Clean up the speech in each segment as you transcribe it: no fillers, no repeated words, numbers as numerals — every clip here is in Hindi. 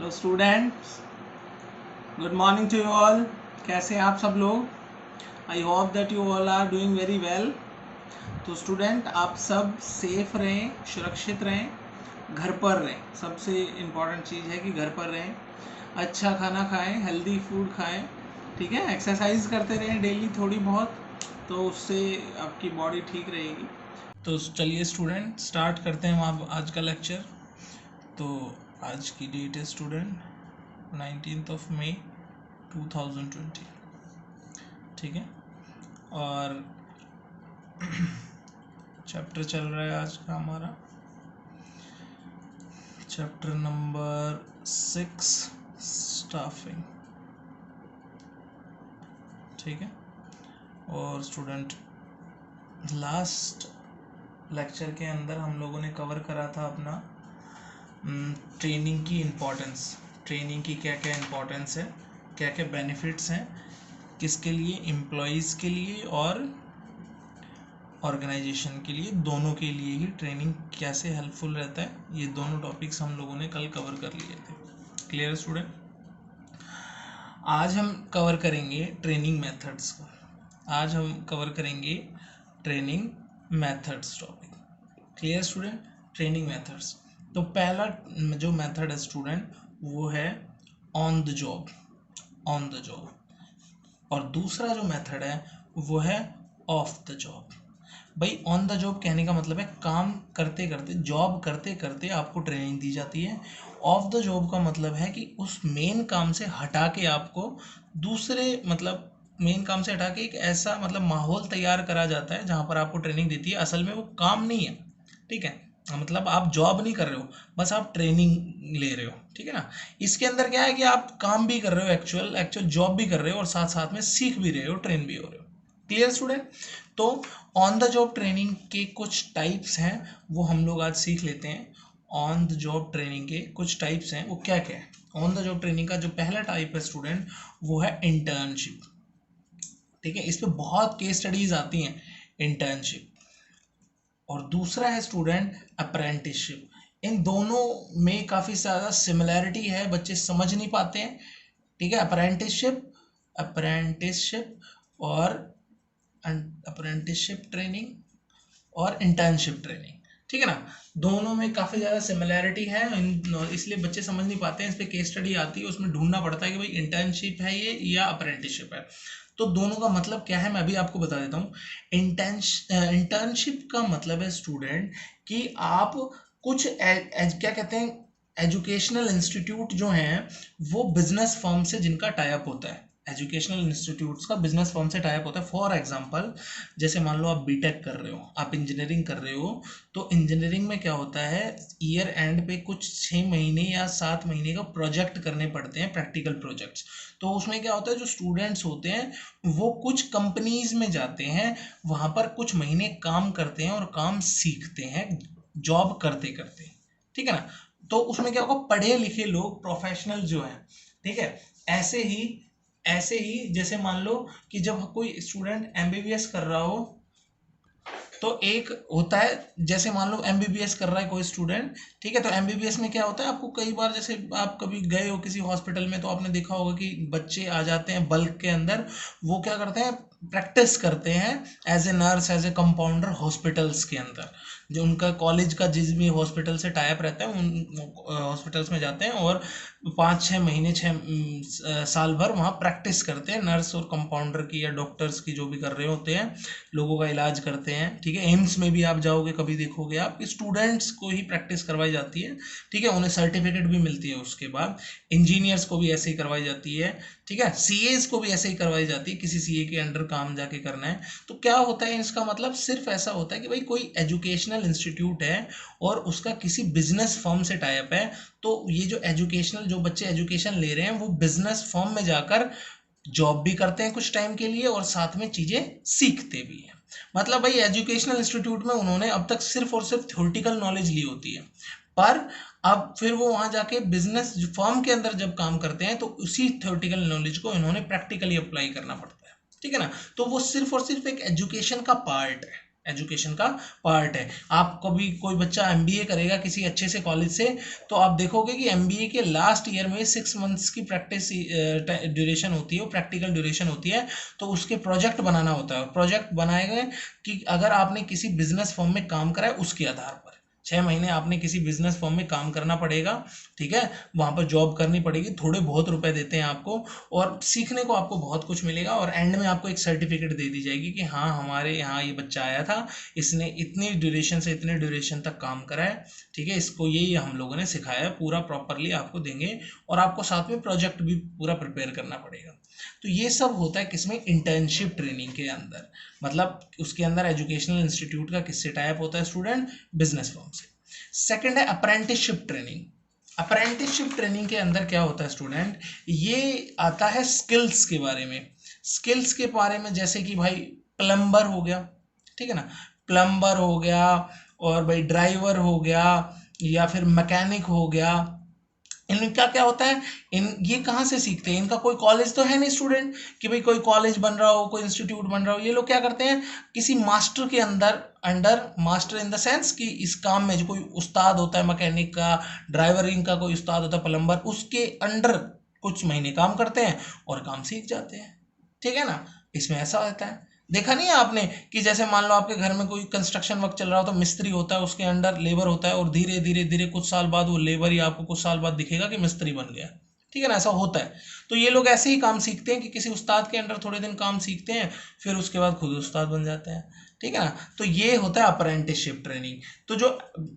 Hello students, good morning to you all. कैसे हैं आप सब लोग? I hope that you all are doing very well. तो स्टूडेंट, आप सब सेफ रहें, सुरक्षित रहें, घर पर रहें। सबसे इम्पॉर्टेंट चीज़ है कि घर पर रहें, अच्छा खाना खाएं, हेल्दी फूड खाएं, ठीक है। एक्सरसाइज करते रहें डेली थोड़ी बहुत, तो उससे आपकी बॉडी ठीक रहेगी। तो चलिए स्टूडेंट, स्टार्ट करते हैं हम आज का लेक्चर। तो आज की डेट है स्टूडेंट 19 मई 2020, ठीक है। और चैप्टर चल रहा है आज का हमारा चैप्टर नंबर 6, स्टाफिंग, ठीक है। और स्टूडेंट, लास्ट लेक्चर के अंदर हम लोगों ने कवर करा था अपना ट्रेनिंग की इम्पोर्टेंस। ट्रेनिंग की क्या क्या इम्पोर्टेंस है, क्या क्या बेनिफिट्स हैं, किसके लिए, एम्प्लॉयज़ के लिए और ऑर्गेनाइजेशन के लिए, दोनों के लिए ही ट्रेनिंग कैसे हेल्पफुल रहता है। ये दोनों टॉपिक्स हम लोगों ने कल कवर कर लिए थे। Clear student? आज हम कवर करेंगे ट्रेनिंग मेथड्स का। आज हम कवर करेंगे training methods topic. Clear student? Training methods. तो पहला जो मेथड है स्टूडेंट, वो है on the job. On the job. और दूसरा जो मेथड है वो है ऑफ द जॉब। भाई, ऑन द जॉब कहने का मतलब है काम करते करते, जॉब करते करते आपको ट्रेनिंग दी जाती है। ऑफ द जॉब का मतलब है कि उस मेन काम से हटा के आपको दूसरे, मतलब मेन काम से हटा के एक ऐसा मतलब माहौल तैयार करा जाता है जहाँ पर आपको ट्रेनिंग देती है। असल में वो काम नहीं है, ठीक है। मतलब आप जॉब नहीं कर रहे हो, बस आप ट्रेनिंग ले रहे हो, ठीक है ना। इसके अंदर क्या है कि आप काम भी कर रहे हो, एक्चुअल एक्चुअल जॉब भी कर रहे हो, और साथ साथ में सीख भी रहे हो, ट्रेन भी हो रहे हो। Clear student? तो ऑन द जॉब ट्रेनिंग के कुछ टाइप्स हैं, वो हम लोग आज सीख लेते हैं। ऑन द जॉब ट्रेनिंग के कुछ टाइप्स हैं, वो क्या क्या है। ऑन द जॉब ट्रेनिंग का जो पहला टाइप है स्टूडेंट, वो है इंटर्नशिप, ठीक है। इस पे बहुत केस स्टडीज आती हैं, इंटर्नशिप। और दूसरा है स्टूडेंट अप्रेंटिसशिप। इन दोनों में काफ़ी ज़्यादा सिमिलैरिटी है, बच्चे समझ नहीं पाते हैं, ठीक है। अप्रेंटिसशिप, अप्रेंटिसशिप और अप्रेंटिसशिप ट्रेनिंग और इंटर्नशिप ट्रेनिंग, ठीक है ना। दोनों में काफ़ी ज़्यादा सिमिलैरिटी है, इसलिए बच्चे समझ नहीं पाते हैं। इस पर केस स्टडी आती है, उसमें ढूंढना पड़ता है कि भाई इंटर्नशिप है ये या अप्रेंटिसशिप है। तो दोनों का मतलब क्या है, मैं अभी आपको बता देता हूँ। इंटर्नशिप का मतलब है स्टूडेंट कि आप कुछ क्या कहते हैं, एजुकेशनल इंस्टीट्यूट जो हैं वो बिजनेस फर्म से जिनका टाइप होता है, एजुकेशनल इंस्टीट्यूट्स का बिजनेस फर्म से टाइप होता है। फॉर एग्जांपल, जैसे मान लो आप बीटेक कर रहे हो, आप इंजीनियरिंग कर रहे हो, तो इंजीनियरिंग में क्या होता है, ईयर एंड पे कुछ 6 महीने या 7 महीने का प्रोजेक्ट करने पड़ते हैं, प्रैक्टिकल प्रोजेक्ट्स। तो उसमें क्या होता है, जो स्टूडेंट्स होते हैं वो कुछ कंपनीज में जाते हैं, वहाँ पर कुछ महीने काम करते हैं और काम सीखते हैं जॉब करते करते, ठीक है ना। तो उसमें क्या होगा, पढ़े लिखे लोग, प्रोफेशनल जो हैं, ठीक है। ऐसे ही जैसे मान लो कि जब कोई स्टूडेंट एमबीबीएस कर रहा हो, तो एक होता है, जैसे मान लो एमबीबीएस कर रहा है कोई स्टूडेंट, ठीक है। तो एमबीबीएस में क्या होता है, आपको कई बार, जैसे आप कभी गए हो किसी हॉस्पिटल में, तो आपने देखा होगा कि बच्चे आ जाते हैं बल्क के अंदर। वो क्या करते हैं, प्रैक्टिस करते हैं as a nurse, as a compounder hospitals के अंदर। जो उनका कॉलेज का जिस भी हॉस्पिटल से टाइप रहता है, उन हॉस्पिटल्स में जाते हैं और 5-6 महीने, 6 साल भर वहाँ प्रैक्टिस करते हैं, नर्स और कंपाउंडर की या डॉक्टर्स की, जो भी कर रहे होते हैं, लोगों का इलाज करते हैं, ठीक है। एम्स में भी आप जाओगे कभी, देखोगे आप, स्टूडेंट्स को ही प्रैक्टिस करवाई जाती है, ठीक है। उन्हें सर्टिफिकेट भी मिलती है उसके बाद। इंजीनियर्स को भी ऐसे ही करवाई जाती है, ठीक है। सीएस को भी ऐसे ही करवाई जाती है, किसी सीए के अंडर काम जाके करना है। तो क्या होता है, इसका मतलब सिर्फ ऐसा होता है कि भाई कोई एजुकेशनल इंस्टीट्यूट है और उसका किसी बिजनेस फर्म से टाइप है, तो ये जो एजुकेशनल, जो बच्चे एजुकेशन ले रहे हैं, वो बिजनेस फर्म में जाकर जॉब भी करते हैं कुछ टाइम के लिए और साथ में चीज़ें सीखते भी हैं। मतलब भाई एजुकेशनल इंस्टीट्यूट में उन्होंने अब तक सिर्फ और सिर्फ थ्योरेटिकल नॉलेज ली होती है, पर अब फिर वो वहाँ जाके बिजनेस फर्म के अंदर जब काम करते हैं, तो उसी थ्योरेटिकल नॉलेज को इन्होंने प्रैक्टिकली अप्लाई करना पड़ता है, ठीक है ना। तो वो सिर्फ और सिर्फ एक एजुकेशन का पार्ट है, एजुकेशन का पार्ट है। आप कभी कोई बच्चा एमबीए करेगा किसी अच्छे से कॉलेज से, तो आप देखोगे कि एमबीए के लास्ट ईयर में 6 मंथ्स की प्रैक्टिस ड्यूरेशन होती है, वो प्रैक्टिकल ड्यूरेशन होती है। तो उसके प्रोजेक्ट बनाना होता है, प्रोजेक्ट बनाए गए कि अगर आपने किसी बिजनेस फर्म में काम करा है उसके आधार पर 6 महीने आपने किसी बिजनेस फर्म में काम करना पड़ेगा, ठीक है, वहां पर जॉब करनी पड़ेगी, थोड़े बहुत रुपए देते हैं आपको और सीखने को आपको बहुत कुछ मिलेगा और एंड में आपको एक सर्टिफिकेट दे दी जाएगी कि हाँ हमारे यहाँ ये बच्चा आया था, इसने इतनी ड्यूरेशन से इतने ड्यूरेशन तक काम करा है, ठीक है, इसको ये हम लोगों ने सिखाया है, पूरा प्रॉपरली आपको देंगे और आपको साथ में प्रोजेक्ट भी पूरा प्रिपेयर करना पड़ेगा। तो ये सब होता है किसमें, इंटर्नशिप ट्रेनिंग के अंदर, मतलब उसके अंदर एजुकेशनल इंस्टीट्यूट का किससे टाइप होता है स्टूडेंट, बिजनेस फर्म से। सेकंड है अप्रेंटिसशिप ट्रेनिंग। अप्रेंटिसशिप ट्रेनिंग के अंदर क्या होता है स्टूडेंट, ये आता है स्किल्स के बारे में, स्किल्स के बारे में, जैसे कि भाई प्लम्बर हो गया, ठीक है ना, प्लम्बर हो गया और भाई ड्राइवर हो गया या फिर मैकेनिक हो गया। इनका क्या होता है, इन ये कहाँ से सीखते हैं, इनका कोई कॉलेज तो है नहीं स्टूडेंट कि भाई कोई कॉलेज बन रहा हो, कोई इंस्टीट्यूट बन रहा हो। ये लोग क्या करते हैं, किसी मास्टर के अंदर, under master in the sense कि इस काम में जो कोई उस्ताद होता है, मैकेनिक का, ड्राइवरिंग का कोई उस्ताद होता है, प्लम्बर, उसके अंडर कुछ महीने काम करते हैं और काम सीख जाते हैं, ठीक है ना। इसमें ऐसा होता है, देखा नहीं है आपने कि जैसे मान लो आपके घर में कोई कंस्ट्रक्शन वर्क चल रहा हो तो मिस्त्री होता है, उसके अंडर लेबर होता है और धीरे धीरे धीरे कुछ साल बाद वो लेबर ही आपको कुछ साल बाद दिखेगा कि मिस्त्री बन गया, ठीक है ना, ऐसा होता है। तो ये लोग ऐसे ही काम सीखते हैं कि किसी उस्ताद के अंडर थोड़े दिन काम सीखते हैं, फिर उसके बाद खुद उस्ताद बन जाते हैं, ठीक है ना। तो ये होता है अप्रेंटिसशिप ट्रेनिंग। तो जो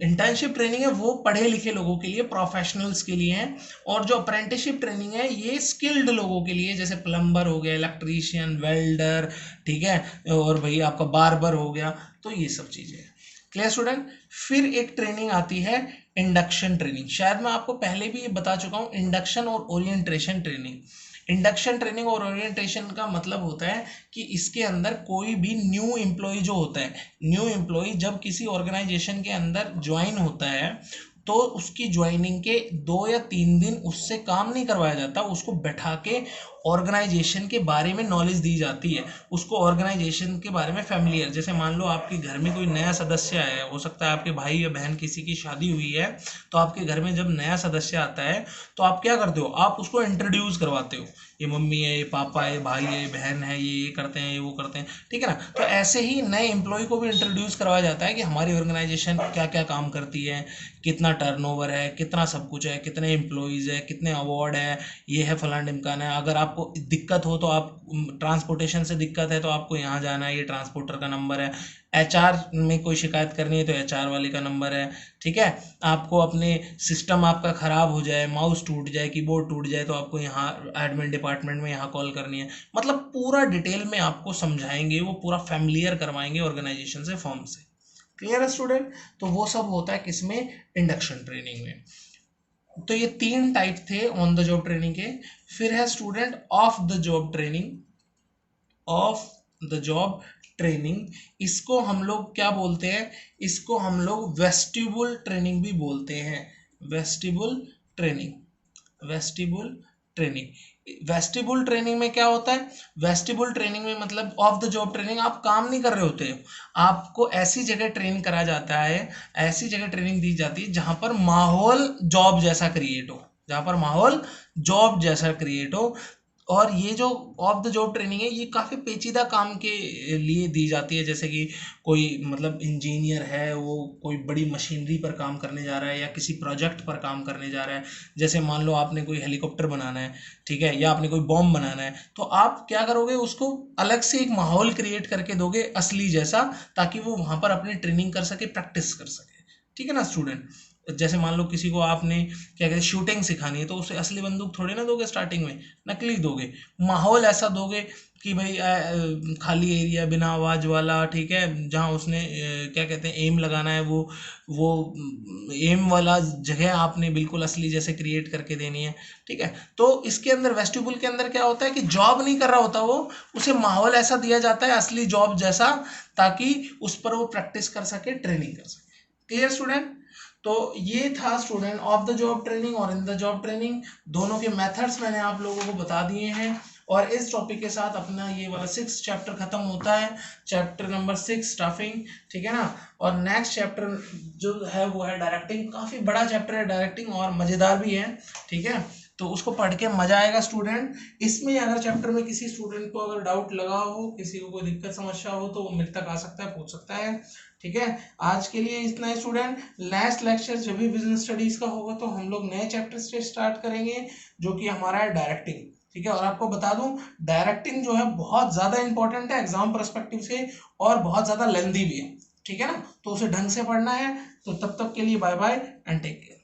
इंटर्नशिप ट्रेनिंग है वो पढ़े लिखे लोगों के लिए, प्रोफेशनल्स के लिए है, और जो अप्रेंटिसशिप ट्रेनिंग है ये स्किल्ड लोगों के लिए, जैसे प्लम्बर हो गया, इलेक्ट्रीशियन, वेल्डर, ठीक है, और भाई आपका बार्बर हो गया, तो ये सब चीजें हैं। Clear student. फिर एक ट्रेनिंग आती है इंडक्शन ट्रेनिंग, शायद मैं आपको पहले भी ये बता चुका हूँ, इंडक्शन और ओरिएंटेशन ट्रेनिंग। इंडक्शन ट्रेनिंग और ओरिएंटेशन का मतलब होता है कि इसके अंदर कोई भी न्यू एम्प्लॉय जो होता है, न्यू एम्प्लॉय जब किसी ऑर्गेनाइजेशन के अंदर ज्वाइन होता है तो उसकी ज्वाइनिंग के 2 या 3 दिन उससे काम नहीं करवाया जाता, उसको बैठा के ऑर्गेनाइजेशन के बारे में नॉलेज दी जाती है, उसको ऑर्गेनाइजेशन के बारे में फैमिलियर, जैसे मान लो आपके घर में कोई नया सदस्य आया है, हो सकता है आपके भाई या बहन किसी की शादी हुई है, तो आपके घर में जब नया सदस्य आता है तो आप क्या करते हो, आप उसको इंट्रोड्यूस करवाते हो, ये मम्मी है, ये पापा है, भाई है, बहन है, ये करते हैं, ये वो करते हैं, ठीक है ना। तो ऐसे ही नए एम्प्लॉय को भी इंट्रोड्यूस करवाया जाता है कि हमारी ऑर्गेनाइजेशन क्या क्या काम करती है, कितना टर्नओवर है, कितना सब कुछ है, कितने एम्प्लॉयज़ है, कितने अवार्ड है, ये है फलान ढिमकाना है, अगर आपको दिक्कत हो तो आप ट्रांसपोर्टेशन से दिक्कत है तो आपको यहाँ जाना है, ये ट्रांसपोर्टर का नंबर है, एचआर में कोई शिकायत करनी है तो एचआर वाले का नंबर है, ठीक है, आपको अपने सिस्टम आपका ख़राब हो जाए, माउस टूट जाए, कीबोर्ड टूट जाए तो आपको यहाँ एडमिन डिपार्टमेंट में यहाँ कॉल करनी है, मतलब पूरा डिटेल में आपको समझाएंगे, वो पूरा फैमिलियर करवाएंगे ऑर्गेनाइजेशन से, फॉर्म से। क्लियर है स्टूडेंट। तो वो सब होता है किसमें, इंडक्शन ट्रेनिंग में। तो ये 3 टाइप थे ऑन द जॉब ट्रेनिंग के। फिर है student of the job training. Of the job training, इसको हम लोग क्या बोलते हैं, इसको हम लोग वेस्टिबुल ट्रेनिंग भी बोलते हैं, vestibule training, vestibule training. Vestibule training में क्या होता है, वेस्टिबुल ट्रेनिंग में मतलब ऑफ द जॉब ट्रेनिंग, आप काम नहीं कर रहे होते हो, आपको ऐसी जगह ट्रेन करा जाता है, ऐसी जगह ट्रेनिंग दी जाती है जहां पर माहौल जॉब जैसा क्रिएट हो, जहां पर माहौल जॉब जैसा क्रिएट हो। और ये जो ऑफ द जॉब ट्रेनिंग है ये काफ़ी पेचीदा काम के लिए दी जाती है, जैसे कि कोई मतलब इंजीनियर है, वो कोई बड़ी मशीनरी पर काम करने जा रहा है या किसी प्रोजेक्ट पर काम करने जा रहा है, जैसे मान लो आपने कोई हेलीकॉप्टर बनाना है, ठीक है, या आपने कोई बॉम्ब बनाना है, तो आप क्या करोगे, उसको अलग से एक माहौल क्रिएट करके दोगे असली जैसा, ताकि वो वहाँ पर अपनी ट्रेनिंग कर सके, प्रैक्टिस कर सके, ठीक है ना स्टूडेंट। जैसे मान लो किसी को आपने क्या कहते हैं शूटिंग सिखानी है, तो उसे असली बंदूक थोड़ी ना दोगे स्टार्टिंग में, नकली दोगे, माहौल ऐसा दोगे कि भाई खाली एरिया बिना आवाज वाला, ठीक है, जहाँ उसने क्या कहते हैं एम लगाना है, वो एम वाला जगह आपने बिल्कुल असली जैसे क्रिएट करके देनी है, ठीक है। तो इसके अंदर वेस्टिबुल के अंदर क्या होता है कि जॉब नहीं कर रहा होता वो, उसे माहौल ऐसा दिया जाता है असली जॉब जैसा, ताकि उस पर वो प्रैक्टिस कर सके, ट्रेनिंग कर सके। Clear student. तो ये था student of the job training और इन द जॉब ट्रेनिंग, दोनों के मेथड्स मैंने आप लोगों को बता दिए हैं। और इस टॉपिक के साथ अपना ये वाला 6 चैप्टर खत्म होता है, चैप्टर नंबर 6 स्टाफिंग, ठीक है ना। और नेक्स्ट चैप्टर जो है वो है डायरेक्टिंग, काफी बड़ा चैप्टर है डायरेक्टिंग और मजेदार भी है, ठीक है। तो उसको पढ़ के मजा आएगा स्टूडेंट। इसमें अगर चैप्टर में किसी स्टूडेंट को अगर डाउट लगा हो, किसी को कोई दिक्कत समस्या हो, तो वो मेरे तक आ सकता है, पूछ सकता है, ठीक है। आज के लिए इतना ही स्टूडेंट। नेक्स्ट लेक्चर जब भी बिजनेस स्टडीज का होगा तो हम लोग नए चैप्टर से स्टार्ट करेंगे, जो कि हमारा है डायरेक्टिंग, ठीक है। और आपको बता दूं, डायरेक्टिंग जो है बहुत ज्यादा इंपॉर्टेंट है एग्जाम पर्सपेक्टिव से, और बहुत ज्यादा लेंदी भी है, ठीक है ना। तो उसे ढंग से पढ़ना है। तो तब तक के लिए bye bye and take care.